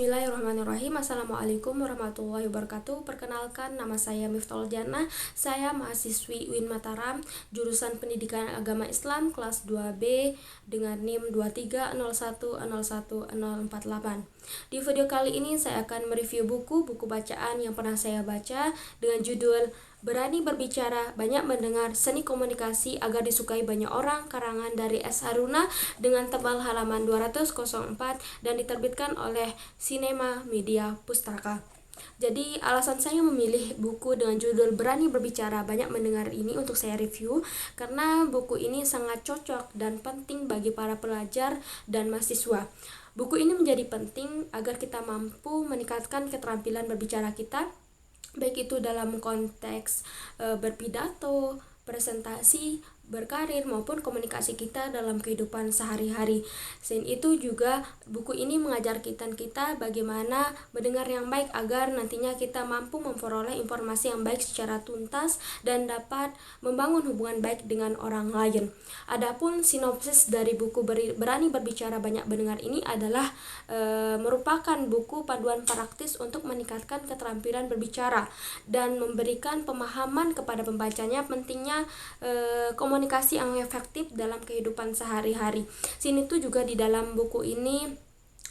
Bismillahirrahmanirrahim. Assalamualaikum warahmatullahi wabarakatuh. Perkenalkan, nama saya Miftahul Jannah. Saya mahasiswi UIN Mataram, jurusan Pendidikan Agama Islam kelas 2B dengan NIM 230101048. Di video kali ini saya akan mereview buku bacaan yang pernah saya baca dengan judul Berani Berbicara, Banyak Mendengar, Seni Komunikasi Agar Disukai Banyak Orang, karangan dari S. Haruna dengan tebal halaman 204 dan diterbitkan oleh Sinema Media Pustaka. Jadi alasan saya memilih buku dengan judul Berani Berbicara, Banyak Mendengar ini untuk saya review karena buku ini sangat cocok dan penting bagi para pelajar dan mahasiswa. Buku ini menjadi penting agar kita mampu meningkatkan keterampilan berbicara kita, baik itu dalam konteks berpidato, presentasi, berkarir maupun komunikasi kita dalam kehidupan sehari-hari. Selain itu juga buku ini mengajar kita bagaimana mendengar yang baik agar nantinya kita mampu memperoleh informasi yang baik secara tuntas dan dapat membangun hubungan baik dengan orang lain. Adapun sinopsis dari buku Berani Berbicara Banyak Mendengar ini adalah merupakan buku panduan praktis untuk meningkatkan keterampilan berbicara dan memberikan pemahaman kepada pembacanya pentingnya komunikasi yang efektif dalam kehidupan sehari-hari. Sini tuh juga di dalam buku ini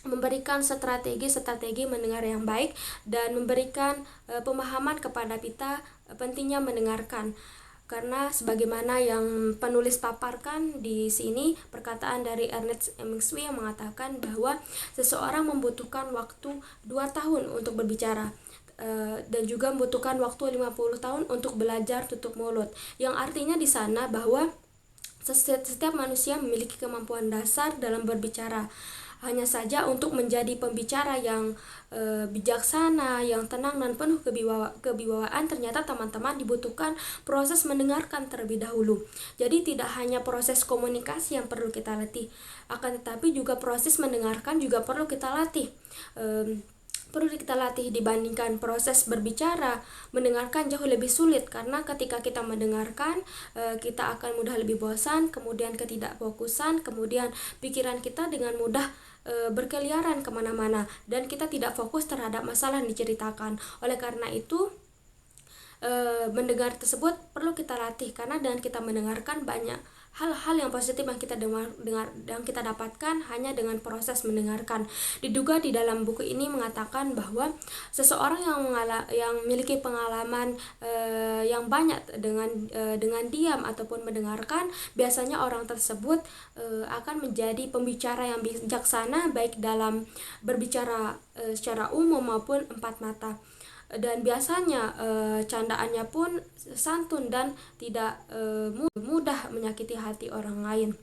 memberikan strategi mendengar yang baik dan memberikan pemahaman kepada kita pentingnya mendengarkan. Karena sebagaimana yang penulis paparkan di sini, perkataan dari Ernest Hemingway yang mengatakan bahwa seseorang membutuhkan waktu 2 tahun untuk berbicara dan juga membutuhkan waktu 50 tahun untuk belajar tutup mulut. Yang artinya di sana bahwa setiap manusia memiliki kemampuan dasar dalam berbicara. Hanya saja untuk menjadi pembicara yang bijaksana, yang tenang dan penuh kewibawaan, ternyata teman-teman dibutuhkan proses mendengarkan terlebih dahulu. Jadi tidak hanya proses komunikasi yang perlu kita latih, akan tetapi juga proses mendengarkan juga perlu kita latih. Dibandingkan proses berbicara. Mendengarkan jauh lebih sulit karena ketika kita mendengarkan kita akan mudah lebih bosan, kemudian ketidakfokusan, kemudian pikiran kita dengan mudah berkeliaran kemana-mana dan kita tidak fokus terhadap masalah yang diceritakan. Oleh karena itu mendengar tersebut perlu kita latih karena dengan kita mendengarkan banyak hal-hal yang positif yang kita kita dapatkan hanya dengan proses mendengarkan. Diduga di dalam buku ini mengatakan bahwa seseorang yang memiliki pengalaman yang banyak dengan diam ataupun mendengarkan, biasanya orang tersebut akan menjadi pembicara yang bijaksana baik dalam berbicara secara umum maupun empat mata. Dan biasanya candaannya pun santun dan tidak mudah menyakiti hati orang lain.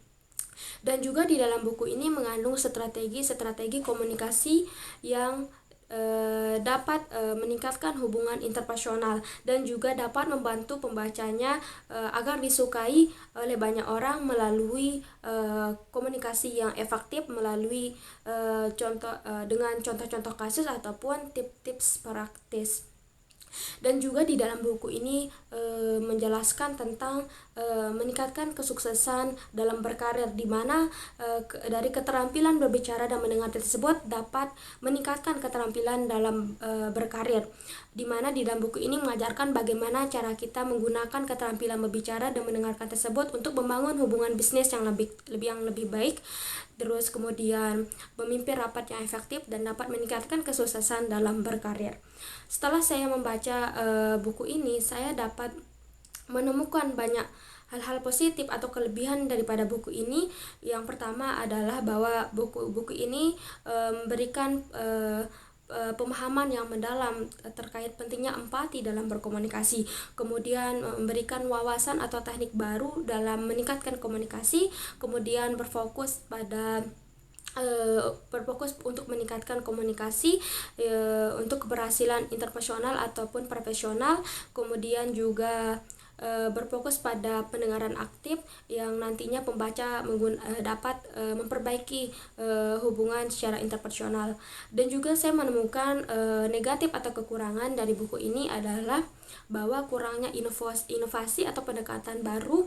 Dan juga di dalam buku ini mengandung strategi komunikasi yang dapat meningkatkan hubungan interpersonal dan juga dapat membantu pembacanya agar disukai oleh banyak orang melalui komunikasi yang efektif melalui dengan contoh-contoh kasus ataupun tips praktis. Dan juga di dalam buku ini menjelaskan tentang meningkatkan kesuksesan dalam berkarir, di mana dari keterampilan berbicara dan mendengar tersebut dapat meningkatkan keterampilan dalam berkarir, di mana di dalam buku ini mengajarkan bagaimana cara kita menggunakan keterampilan berbicara dan mendengarkan tersebut untuk membangun hubungan bisnis yang lebih baik, terus kemudian memimpin rapat yang efektif dan dapat meningkatkan kesuksesan dalam berkarir. Setelah saya membaca buku ini, saya dapat menemukan banyak hal-hal positif atau kelebihan daripada buku ini. Yang pertama adalah bahwa buku ini memberikan pemahaman yang mendalam terkait pentingnya empati dalam berkomunikasi, kemudian memberikan wawasan atau teknik baru dalam meningkatkan komunikasi, kemudian berfokus untuk meningkatkan komunikasi untuk keberhasilan interpersonal ataupun profesional, kemudian juga berfokus pada pendengaran aktif yang nantinya pembaca dapat memperbaiki hubungan secara interpersonal. Dan juga saya menemukan negatif atau kekurangan dari buku ini adalah bahwa kurangnya inovasi atau pendekatan baru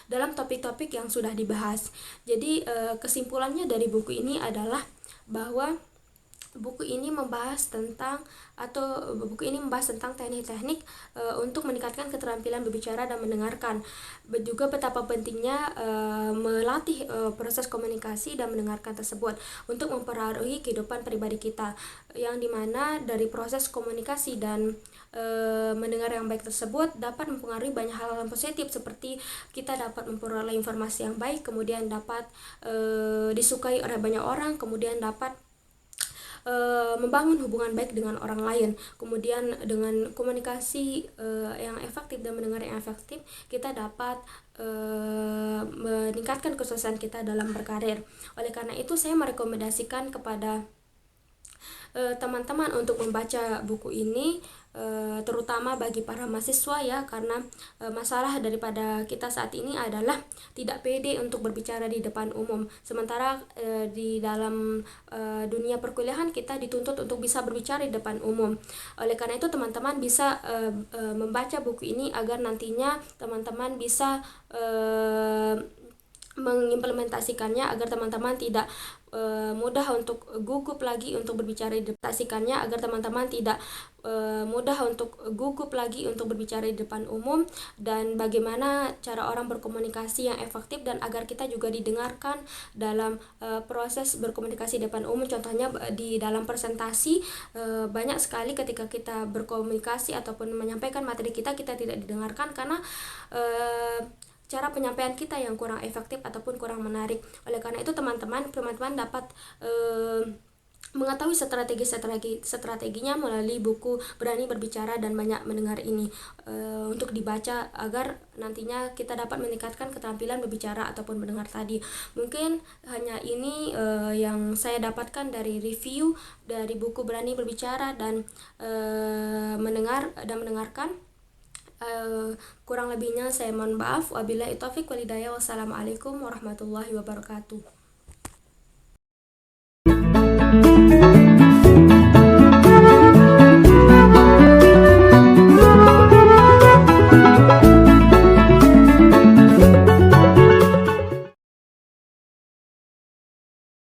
dalam topik-topik yang sudah dibahas. Jadi kesimpulannya dari buku ini adalah bahwa buku ini membahas tentang teknik-teknik untuk meningkatkan keterampilan berbicara dan mendengarkan. Juga betapa pentingnya melatih proses komunikasi dan mendengarkan tersebut untuk mempengaruhi kehidupan pribadi kita, yang dimana dari proses komunikasi dan mendengar yang baik tersebut dapat mempengaruhi banyak hal yang positif, seperti kita dapat memperoleh informasi yang baik, kemudian dapat disukai oleh banyak orang, kemudian dapat membangun hubungan baik dengan orang lain. Kemudian dengan komunikasi yang efektif dan mendengar yang efektif, kita dapat meningkatkan kesuksesan kita dalam berkarir. Oleh karena itu, saya merekomendasikan kepada teman-teman untuk membaca buku ini, terutama bagi para mahasiswa ya, karena masalah daripada kita saat ini adalah tidak pede untuk berbicara di depan umum. Sementara di dalam dunia perkuliahan kita dituntut untuk bisa berbicara di depan umum. Oleh karena itu, teman-teman bisa membaca buku ini agar nantinya teman-teman bisa mengimplementasikannya, agar teman-teman tidak mudah untuk gugup lagi untuk berbicara di depan umum, dan bagaimana cara orang berkomunikasi yang efektif dan agar kita juga didengarkan dalam proses berkomunikasi di depan umum. Contohnya di dalam presentasi, banyak sekali ketika kita berkomunikasi ataupun menyampaikan materi kita tidak didengarkan karena cara penyampaian kita yang kurang efektif ataupun kurang menarik. Oleh karena itu, teman-teman dapat mengetahui strateginya melalui buku Berani Berbicara dan Banyak Mendengar ini untuk dibaca agar nantinya kita dapat meningkatkan keterampilan berbicara ataupun mendengar tadi. Mungkin hanya ini yang saya dapatkan dari review dari buku Berani Berbicara dan mendengarkan. Kurang lebihnya saya mohon maaf. Wabillahi taufik walhidayah. Wassalamualaikum warahmatullahi wabarakatuh.